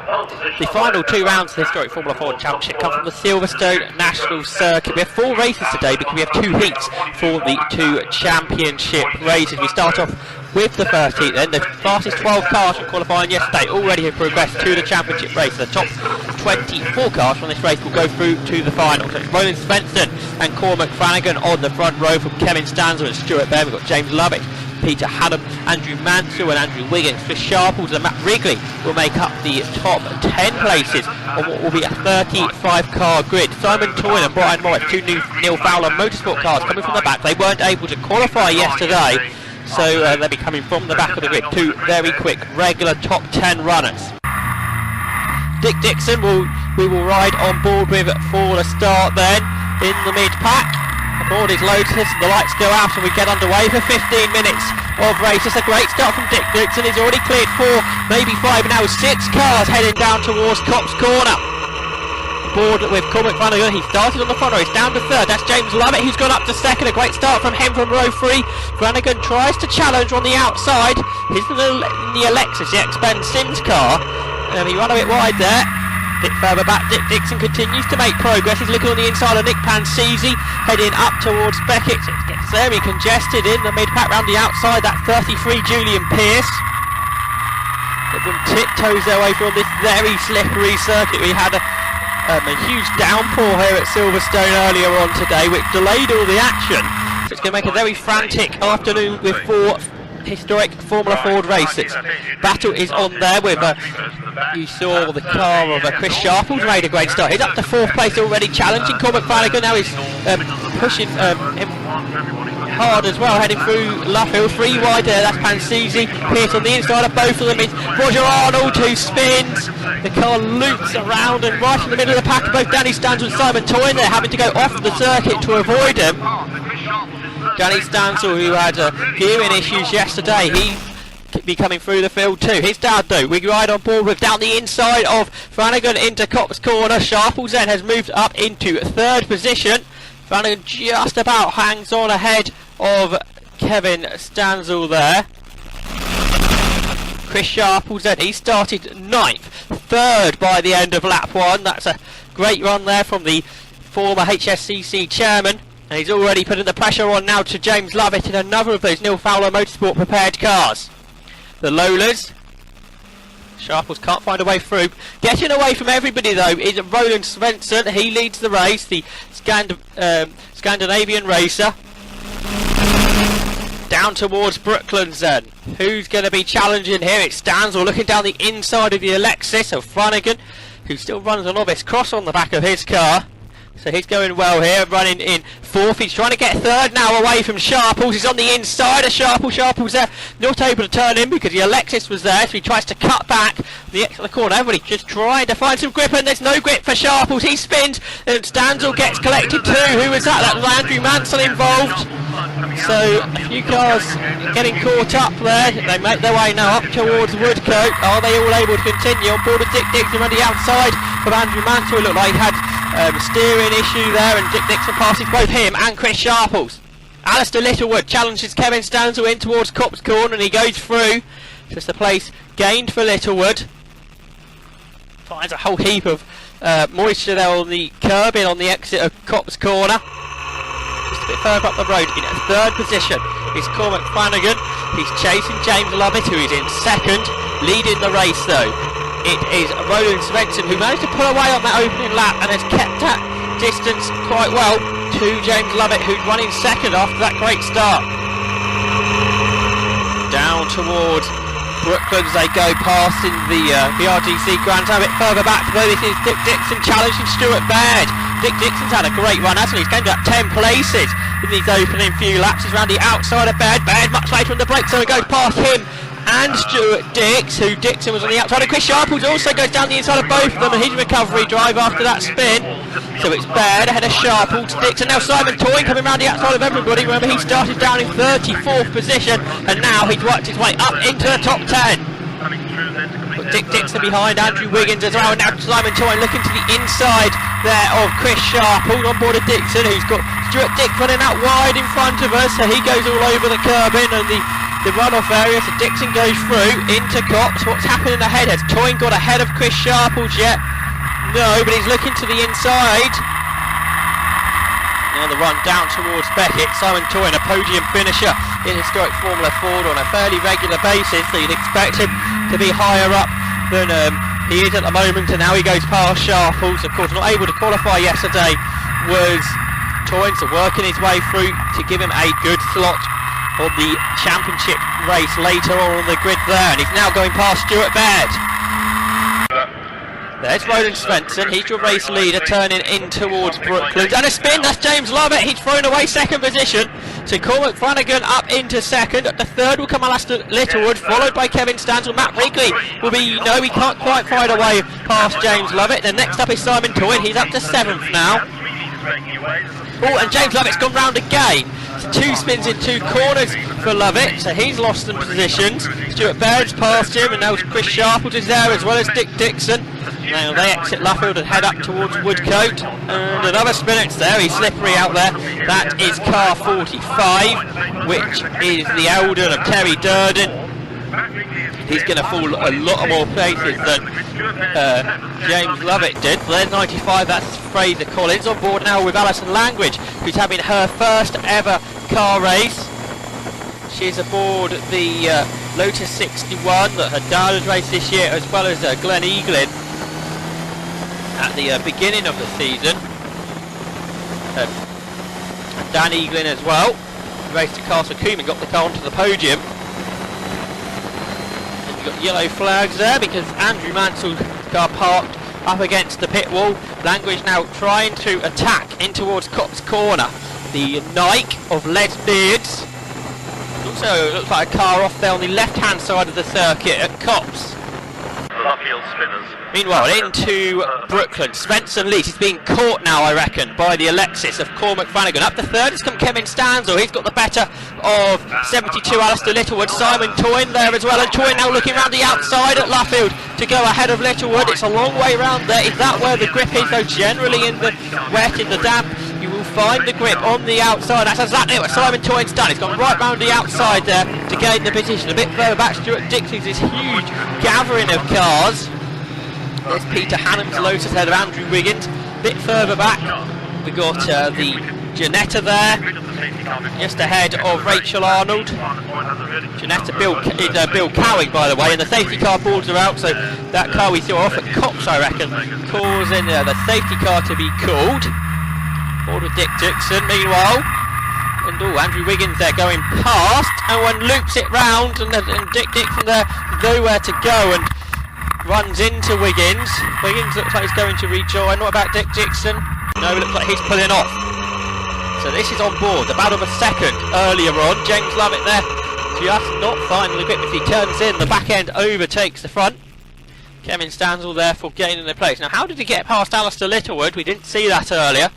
The final 2 rounds of the historic Formula 4 Championship come from the Silverstone National Circuit. We have 4 races today because we have 2 heats for the 2 championship races. We start off with the first heat then. The fastest 12 cars from qualifying yesterday already have progressed to the championship race. The top 24 cars from this race will go through to the final. So it's Roland Svensson and Cormac Flanagan on the front row from Kevin Stanzel and Stuart Baird. We've got James Lovett, Peter Haddam, Andrew Mansell and Andrew Wiggins. Chris Sharples and Matt Wrigley will make up the top 10 places on what will be a 35 car grid. Simon Toyne and Brian Morris, 2 new Neil Fowler motorsport cars coming from the back. They weren't able to qualify yesterday, so they'll be coming from the back of the grid. 2 very quick regular top 10 runners. Dick Dixon we will ride on board with for the start then in the mid-pack. Aboard his Lotus, the lights go out and we get underway for 15 minutes of race. It's a great start from Dick Dixon. He's already cleared 4, maybe 5 now. 6 cars heading down towards Copse Corner. Aboard with Cormac Flanagan, he started on the front row, he's down to 3rd. That's James Lovett who's gone up to 2nd. A great start from him from row 3. Flanagan tries to challenge on the outside. He's in the Alexis, the ex-Ben Sims car. And he ran a bit wide there. Bit further back, Dick Dixon continues to make progress. He's looking on the inside of Nick Pansisi, heading up towards Beckett. It gets very congested in the mid-pack round the outside. That 33 Julian Pearce. Let them tiptoes their way from this very slippery circuit. We had a huge downpour here at Silverstone earlier on today, which delayed all the action. So it's going to make a very frantic afternoon with 4 historic Formula Ford races. Battle is on there with you saw the car of Chris Sharples made a great start. He's up to 4th place already, challenging Cormac Flanagan. Now he's pushing him hard as well, heading through Luffield. 3 wide there, that's Pansisi. Pearce on the inside of both of them is Roger Arnold who spins. The car loops around and right in the middle of the pack, both Danny Stansel and Simon Toyne. They're having to go off the circuit to avoid him. Danny Stansel, who had gearing issues yesterday, he could be coming through the field too. His dad though, we ride on board with down the inside of Flanagan into Copse Corner. Sharples then has moved up into 3rd position. Flanagan just about hangs on ahead of Kevin Stanzel there. Chris Sharples then, he started 9th, 3rd by the end of lap 1. That's a great run there from the former HSCC chairman. And he's already putting the pressure on now to James Lovett in another of those Neil Fowler Motorsport prepared cars. The Lolas. Sharples can't find a way through. Getting away from everybody though is Roland Svensson. He leads the race, the Scandinavian racer. Down towards Brooklands then. Who's going to be challenging here? It's Stansel looking down the inside of the Alexis of Flanagan, who still runs a novice cross on the back of his car. So he's going well here, running in 4th. He's trying to get 3rd now away from Sharples. He's on the inside of Sharples. Sharples there, not able to turn in because the Alexis was there, so he tries to cut back the exit of the corner. Everybody just trying to find some grip, and there's no grip for Sharples. He spins, and Stansel gets collected too. Who was that? That was Andrew Mansell involved. So a few cars getting caught up there. They make their way now up towards Woodcote. Are they all able to continue? On board with Dick Dixon on the outside of Andrew Mansell. It looked like he had steering issue there, and Dick Dixon passes both him and Chris Sharples. Alistair Littlewood challenges Kevin Stansel in towards Copse Corner, and he goes through. Just a place gained for Littlewood. Finds a whole heap of moisture there on the curbing on the exit of Copse Corner. Just a bit further up the road in 3rd position is Cormac Flanagan. He's chasing James Lovett, who is in 2nd. Leading the race though, it is Roland Svensson, who managed to pull away on that opening lap and has kept that distance quite well to James Lovett, who's running 2nd after that great start. Down towards Brooklands they go, past in the RGC Grand Tour. A bit further back though, this is Dick Dixon challenging Stuart Baird. Dick Dixon's had a great run, hasn't he? He's gained up 10 places in these opening few laps. He's round the outside of Baird. Baird much later on the break, so he goes past him and Stuart Dix, who Dixon was on the outside of. Chris Sharples also goes down the inside of both of them, and his recovery drive after that spin. So it's Baird ahead of Sharples, Dixon, now Simon Toyne coming round the outside of everybody. Remember, he started down in 34th position, and now he's worked his way up into the top 10. But Dick Dixon behind Andrew Wiggins as well. Now Simon Toyne looking to the inside there of Chris Sharples on board of Dixon, who's got Stuart Dick running out wide in front of us, so he goes all over the curbing, and the the runoff area, so Dixon goes through into Cops. What's happening ahead? Has Toyne got ahead of Chris Sharples yet? No, but he's looking to the inside. Now the run down towards Beckett. Simon Toyne, a podium finisher in historic Formula Ford on a fairly regular basis, so you'd expect him to be higher up than he is at the moment, and now he goes past Sharples. Of course, not able to qualify yesterday was Toyne, so working his way through to give him a good slot on the championship race later on the grid there, and he's now going past Stuart Baird. There's Roland Svensson, he's your race leader, turning in towards Brooklands, and a spin, that's James Lovett, he's thrown away second position, so Cormac Flanagan up into second. At the third will come Alistair Littlewood, followed by Kevin Stansel. Matt Wrigley will be, no, he can't quite find a way past James Lovett. Then next up is Simon Toyne, he's up to 7th now. Oh, and James Lovett's gone round again. So 2 spins in 2 corners for Lovett, so he's lost some positions. Stuart Baird's past him, and now Chris Sharples is there as well as Dick Dixon. Now they exit Luffield and head up towards Woodcote, and another spin, it's very slippery out there. That is car 45, which is the Eldon of Terry Durden. He's going to fall a lot more places than James Lovett did. So there's 95, that's Fraser Collins on board now with Alison Langridge, who's having her first ever car race. She's aboard the Lotus 61 that her dad has raced this year, as well as Glenn Eaglin at the beginning of the season. Dan Eaglin as well, who raced at Castle Coombe, got the car onto the podium. And you've got yellow flags there because Andrew Mansell's car parked up against the pit wall. Langridge now trying to attack in towards Cops Corner. The Nike of Les Beards. Also looks like a car off there on the left hand side of the circuit at Cops. Meanwhile, into Brooklands, Spencer Lees, he's being caught now, I reckon, by the Alexis of Cormac Flanagan. Up to third has come Kevin Stansel, he's got the better of 72 Alistair Littlewood. Simon Toyne there as well, and Toyne now looking round the outside at Luffield to go ahead of Littlewood. It's a long way round there. Is that where the grip is, though? Generally in the wet, in the damp, you will find the grip on the outside. That's exactly what Simon Toyne's done. He's gone right round the outside there to gain the position. A bit further back, Stuart Dixon's this huge gathering of cars. There's Peter Hannum's Lotus ahead of Andrew Wiggins. A bit further back, we've got the Janetta there, just ahead of Rachel Arnold. Janetta, Bill Cowing, by the way, and the safety car boards are out, so that car we saw off at Cops, I reckon, causing the safety car to be called. Board with Dick Dixon, meanwhile. And Andrew Wiggins there going past, and one loops it round, and Dick Dixon there, nowhere to go, and runs into Wiggins. Wiggins looks like he's going to rejoin. What about Dick Dixon? No, it looks like he's pulling off. So this is on board, about of a second earlier on. James Lovett there, just not finding the grip. If he turns in, the back end overtakes the front. Kevin Stansel therefore gaining the place. Now, how did he get past Alistair Littlewood? We didn't see that earlier.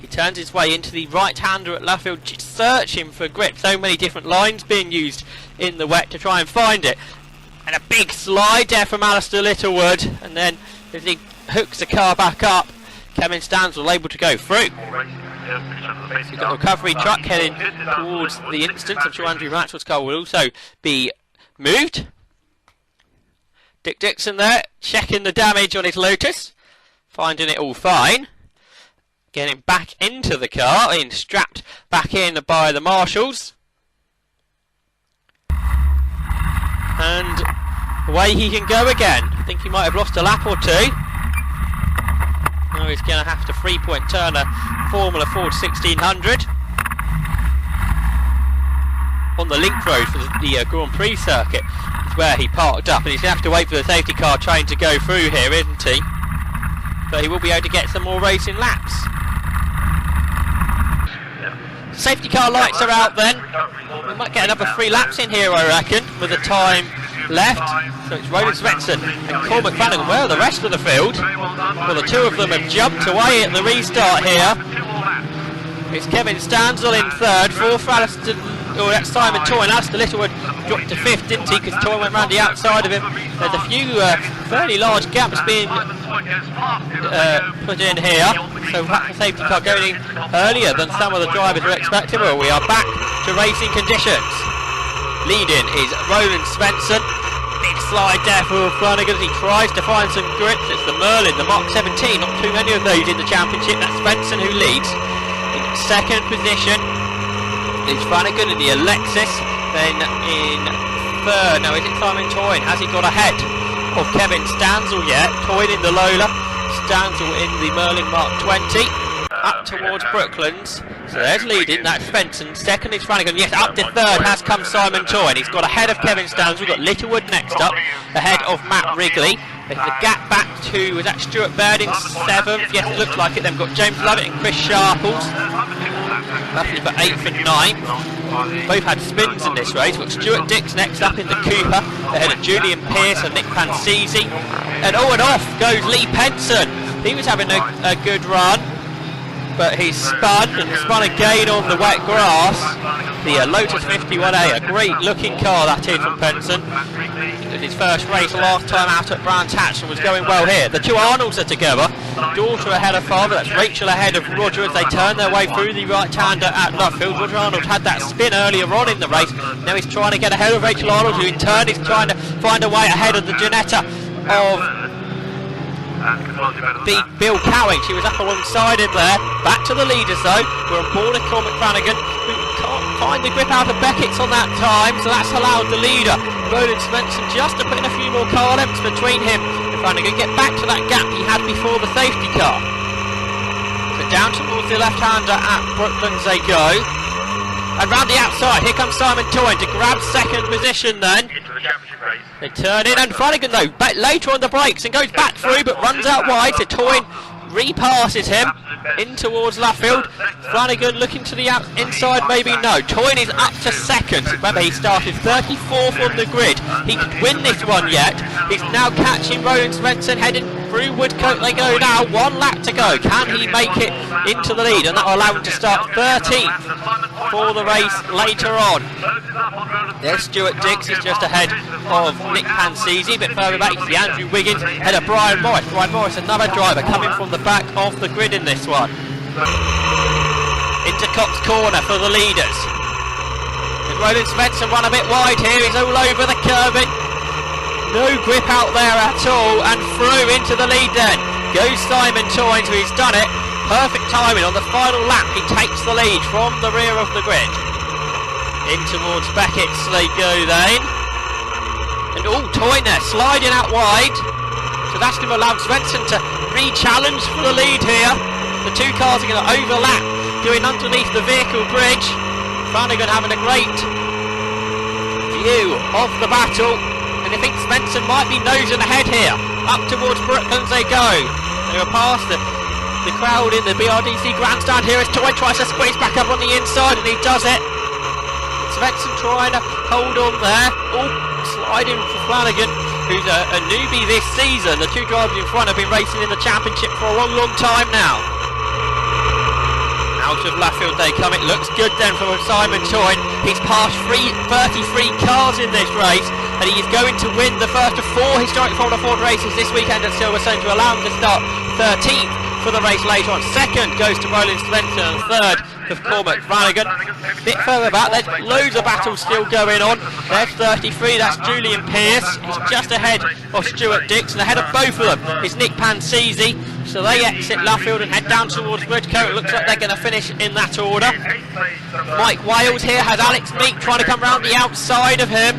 He turns his way into the right-hander at Luffield, searching for grip. So many different lines being used in the wet to try and find it. And a big slide there from Alistair Littlewood, and then as he hooks the car back up, Kevin Stansel able to go through. You've got a recovery truck heading towards the instance. I'm sure Andrew Maxwell's car will also be moved. Dick Dixon there, checking the damage on his Lotus, finding it all fine. Getting back into the car, being strapped back in by the marshals. And away he can go again. I think he might have lost a lap or two. Now he's going to have to 3-point turn a Formula Ford 1600 on the link road for the Grand Prix circuit. Is where he parked up, and he's going to have to wait for the safety car train to go through here, isn't he? But he will be able to get some more racing laps. Safety car lights are out then. We might get another 3 laps in here, I reckon, with the time left. So it's Roland Svensson and Cormac Flanagan. Well, the rest of the field, well, the two of them have jumped away at the restart here. It's Kevin Stansel in third, fourth for Alistair, or that's Simon Toyne. Alistair Littlewood dropped to fifth, didn't he? Because Toyne went round the outside of him. There's a few fairly large gaps being put in here. So the safety car going in earlier than some of the drivers were expecting. Well, we are back to racing conditions. Leading is Roland Svensson. Big slide there for Flanagan as he tries to find some grips. It's the Merlin, the Mark 17, not too many of those in the championship. That's Svensson who leads. In second position is Flanagan in the Alexis. Then in third, now is it Simon Toyne? Has he got ahead of Kevin Stanzel yet? Toyne in the Lola, Stanzel in the Merlin Mark 20. Up towards Brooklands. So there's leading, that's Svensson. Second is Flanagan. Yes, up to third has come Simon Toyne. He's got ahead of Kevin Stanzel. We've got Littlewood next up, ahead of Matt Wrigley. There's the gap back to, was that Stuart Baird in 7th? Yes, it looks like it. Then we've got James Lovett and Chris Sharples. Roughly for 8th and 9th. Both had spins in this race. We've got Stuart Dix next up in the Cooper, ahead of Julian Pearce and Nick Pansisi. And off goes Lee Penson. He was having a good run, but he spun again on the wet grass. The Lotus 51A, a great looking car that is from Penson. It was his first race last time out at Brands Hatch and was going well here. The two Arnolds are together. Daughter ahead of father, that's Rachel ahead of Roger as they turn their way through the right-hander at Luffield. Roger Arnold had that spin earlier on in the race. Now he's trying to get ahead of Rachel Arnold, who in turn is trying to find a way ahead of the Janetta of Bill Cowick. She was up alongside him there. Back to the leaders though. We're on board of Cormac Flanagan, who can't find the grip out of Beckett's on that time, so that's allowed the leader, Roland Svensson, just to put in a few more car lengths between him and Flanagan. Get back to that gap he had before the safety car. So down towards the left-hander at Brooklands they go. And round the outside, here comes Simon Toyne to grab second position then. They turn in, and Flanagan though, back later on the brakes and goes back through but runs out wide, so Toyne repasses him in towards Luffield. Flanagan looking to the inside, maybe no. Toyne is up to second. Remember, he started 34th on the grid. He could win this one yet. He's now catching Roland Svensson, heading through Woodcote they go now. 1 lap to go. Can he make it into the lead? And that will allow him to start 13th for the race later on. There's Stuart Dix, he's just ahead of Nick Pansisi. A bit further back is the Andrew Wiggins, ahead of Brian Morris. Brian Morris, another driver coming from the back of the grid in this one. Into Cox Corner for the leaders. Roland Svensson run a bit wide here, he's all over the curbing. No grip out there at all, and through into the lead then goes Simon Toyne, so he's done it. Perfect timing on the final lap, he takes the lead from the rear of the grid. In towards Beckett's they go then. And Toyne there, sliding out wide. So that's going to allow Svensson to re-challenge for the lead here. The two cars are going to overlap, going underneath the vehicle bridge. Flanagan having a great view of the battle. And I think Svensson might be nosing ahead here. Up towards Brooklands they go. They were past the crowd in the BRDC grandstand here as Toyne tries to squeeze back up on the inside, and he does it. Svensson trying to hold on there. Sliding for Flanagan, who's a newbie this season. The two drivers in front have been racing in the championship for a long, long time now. Out of Luffield they come. It looks good then from Simon Toyne. He's passed 33 cars in this race, and he is going to win the first of 4 historic Formula Ford races this weekend at Silverstone to allow him to start 13th for the race later on. Second goes to Roland Svensson, and third of Cormac Flanagan. A bit further back, there's loads of battles still going on. There's 33, that's Julian Pearce. He's just ahead of Stuart Dix, and ahead of both of them is Nick Pansisi. So they exit Luffield and head down towards Woodcote. It looks like they're going to finish in that order. Mike Wales here has Alex Meek trying to come round the outside of him.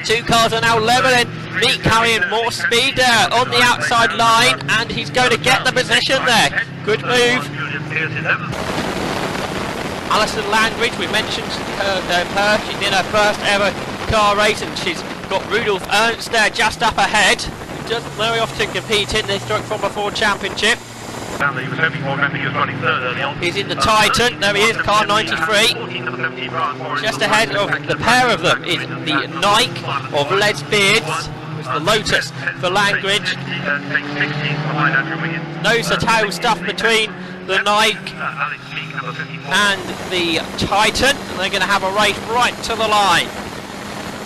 Two cars are now levelling. Meek carrying more speed there on the outside line, and he's going to get the position there. Good move. Alison Langridge, we mentioned her, she's in her first ever car race, and she's got Rudolf Ernst there just up ahead, who doesn't very often compete in the historic Formula Ford Championship. He's in the Titan, there he is, car 93. Just ahead of the pair of them is the Nike of Les Beards, the Lotus for Langridge. Nose to tail stuff between the Nike and the Titan, and they're going to have a race right to the line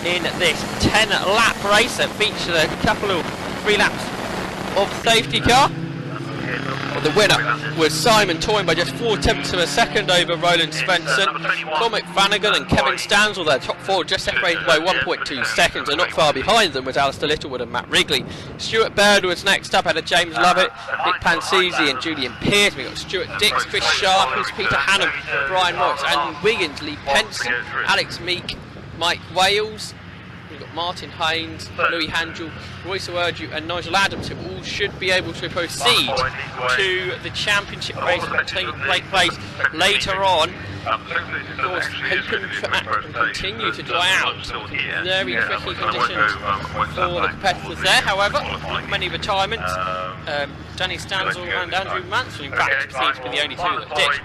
in this 10-lap race that features a couple of 3 laps of safety car. The winner was Simon Toyne by just 4/10 of a second over Roland Svensson. Cormac Flanagan and Kevin Stansel, their top four, just separated by 1.2 seconds, and not far behind them was Alistair Littlewood and Matt Wrigley. Stuart Baird was next up, had a James Lovett, Nick Pansisi and Julian Pearce. We got Stuart Dix, Chris Sharp, Peter Hannum, Brian Morris, Andrew Wiggins, Lee Penson, Alex Meek, Mike Wales. We've got Martin Haynes, Louis Handel, Royce Ourju and Nigel Adams, who all should be able to proceed to the championship race that will take place later on. Of course, hoping for that to continue to dry out. Very tricky conditions for the competitors there. However, many retirements. Danny Stansel and Andrew Mansell, in fact, seem to be the only two that ditch.